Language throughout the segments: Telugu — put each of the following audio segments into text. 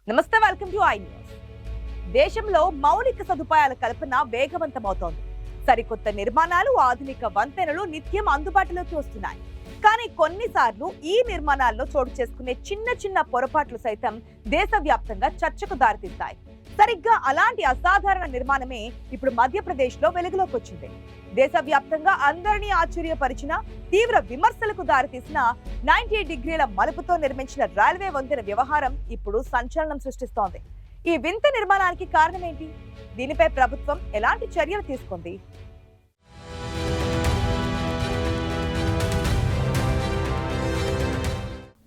నమస్తే, వెల్కమ్ టు ఐ న్యూస్. దేశంలో మౌలిక సదుపాయాల కల్పన వేగవంతమవుతోంది. సరికొత్త నిర్మాణాలు, ఆధునిక వంతెనలు నిత్యం అందుబాటులోకి వస్తున్నాయి. కానీ కొన్నిసార్లు ఈ నిర్మాణాల్లో చోటు చేసుకునే చిన్న చిన్న పొరపాట్లు సైతం దేశవ్యాప్తంగా చర్చకు దారితీస్తాయి. సరిగ్గా అలాంటి అసాధారణ నిర్మాణమే ఇప్పుడు మధ్యప్రదేశ్ లో వెలుగులోకి వచ్చింది. దేశవ్యాప్తంగా అందరినీ ఆశ్చర్యపరిచిన, తీవ్ర విమర్శలకు దారితీసిన 90 డిగ్రీల మలుపుతో నిర్మించిన రైల్వే వంతెన వ్యవహారం ఇప్పుడు సంచలనం సృష్టిస్తోంది. ఈ వింత నిర్మాణానికి కారణం ఏంటి? దీనిపై ప్రభుత్వం ఎలాంటి చర్యలు తీసుకుంది?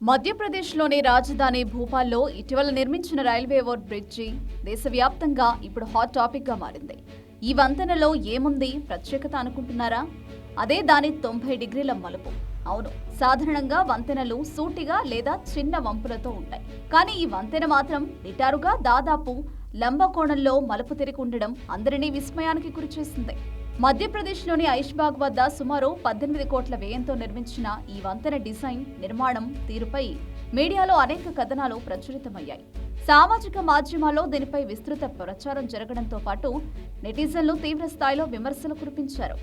మధ్యప్రదేశ్లోని రాజధాని భూపాల్లో ఇటీవల నిర్మించిన రైల్వే ఓవర్ బ్రిడ్జి దేశవ్యాప్తంగా ఇప్పుడు హాట్ టాపిక్ గా మారింది. ఈ వంతెనలో ఏముంది ప్రత్యేకత అనుకుంటున్నారా? అదే దాని 90 డిగ్రీల మలుపు. అవును, సాధారణంగా వంతెనలు సూటిగా లేదా చిన్న వంపులతో ఉంటాయి. కానీ ఈ వంతెన మాత్రం నిటారుగా దాదాపు లంబకోణంలో మలుపు తిరిగి ఉండడం అందరినీ విస్మయానికి గురిచేసింది. మధ్యప్రదేశ్లోని ఐష్బాగ్ వద్ద సుమారు 18 కోట్ల వ్యయంతో నిర్మించిన ఈ వంతెన డిజైన్, నిర్మాణం తీరుపై మీడియాలో అనేక కథనాలు ప్రచురితమయ్యాయి. సామాజిక మాధ్యమాల్లో దీనిపై విస్తృత ప్రచారం జరగడంతో పాటు నెటిజన్లు తీవ్ర స్థాయిలో విమర్శలు కురిపించారు.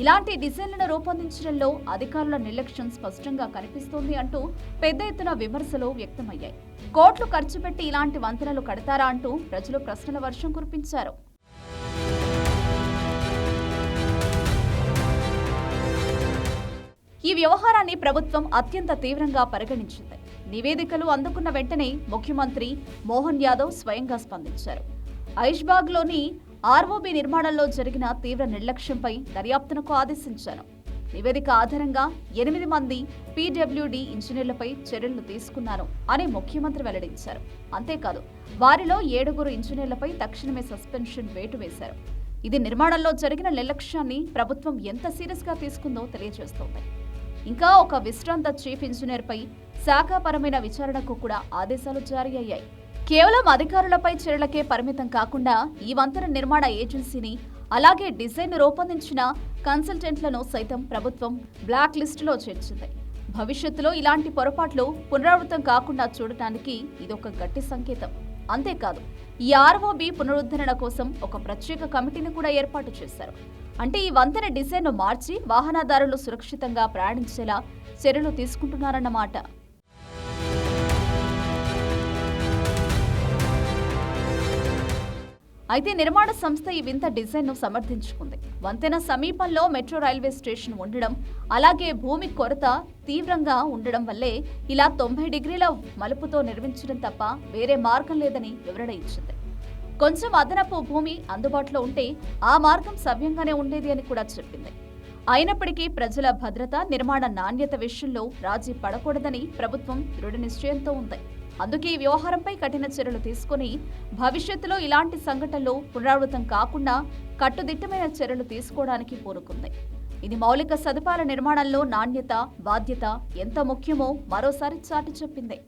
ఇలాంటి డిజైన్లను రూపొందించడంలో అధికారుల నిర్లక్ష్యం స్పష్టంగా కనిపిస్తోంది అంటూ పెద్ద ఎత్తున విమర్శలు వ్యక్తమయ్యాయి. కోట్లు ఖర్చు పెట్టి ఇలాంటి వంతెనలు కడతారా అంటూ ప్రజలు ప్రశ్నల వర్షం కురిపించారు. ఈ వ్యవహారాన్ని ప్రభుత్వం అత్యంత తీవ్రంగా పరిగణించింది. నివేదికలు అందుకున్న వెంటనే ముఖ్యమంత్రి మోహన్ యాదవ్ స్వయంగా స్పందించారు. ఐష్బాగ్లోని ఆర్ఓబీ నిర్మాణంలో జరిగిన తీవ్ర నిర్లక్ష్యంపై దర్యాప్తునకు ఆదేశించారు. నివేదిక ఆధారంగా 8 మంది పీడబ్ల్యూడీ ఇంజనీర్లపై చర్యలు తీసుకున్నారు అని ముఖ్యమంత్రి వెల్లడించారు. అంతేకాదు, వారిలో 7 ఇంజనీర్లపై తక్షణమే సస్పెన్షన్ వేటు వేశారు. ఇది నిర్మాణంలో జరిగిన నిర్లక్ష్యాన్ని ప్రభుత్వం ఎంత సీరియస్ గా తీసుకుందో తెలియజేస్తోంది. ఇంకా ఒక విశ్రాంత చీఫ్ ఇంజనీర్ పై శాఖాపరమైన విచారణకు కూడా ఆదేశాలు జారీ అయ్యాయి. కేవలం అధికారులపై చర్యలకే పరిమితం కాకుండా ఈ వంతెన నిర్మాణ ఏజెన్సీని, అలాగే డిజైన్ రూపొందించిన కన్సల్టెంట్లను సైతం ప్రభుత్వం బ్లాక్ లిస్టులో చేర్చింది. భవిష్యత్తులో ఇలాంటి పొరపాట్లు పునరావృతం కాకుండా చూడటానికి ఇదొక గట్టి సంకేతం. అంతేకాదు, ఈ ఆర్ఓబీ పునరుద్ధరణ కోసం ఒక ప్రత్యేక కమిటీని కూడా ఏర్పాటు చేశారు. అంటే ఈ వంతెన డిజైన్ను మార్చి వాహనదారులు సురక్షితంగా ప్రయాణించేలా చర్యలు తీసుకుంటున్నారన్నమాట. అయితే నిర్మాణ సంస్థ ఈ వింత డిజైన్ను సమర్థించుకుంది. వంతెన సమీపంలో మెట్రో రైల్వే స్టేషన్ ఉండడం, అలాగే భూమి కొరత తీవ్రంగా ఉండడం వల్లే ఇలా 90 డిగ్రీల మలుపుతో నిర్మించడం తప్ప వేరే మార్గం లేదని వివరణ ఇచ్చింది. కొంచెం అదనపు భూమి అందుబాటులో ఉంటే ఆ మార్గం సవ్యంగానే ఉండేది అని కూడా చెప్పింది. అయినప్పటికీ ప్రజల భద్రత, నిర్మాణ నాణ్యత విషయంలో రాజీ పడకూడదని ప్రభుత్వం దృఢ నిశ్చయంతో ఉంది. అందుకే ఈ వ్యవహారంపై కఠిన చర్యలు తీసుకుని భవిష్యత్తులో ఇలాంటి సంఘటనలు పునరావృతం కాకుండా కట్టుదిట్టమైన చర్యలు తీసుకోవడానికి పూనుకుంది. ఇది మౌలిక సదుపాయాల నిర్మాణంలో నాణ్యత, బాధ్యత ఎంత ముఖ్యమో మరోసారి చాటి చెప్పింది.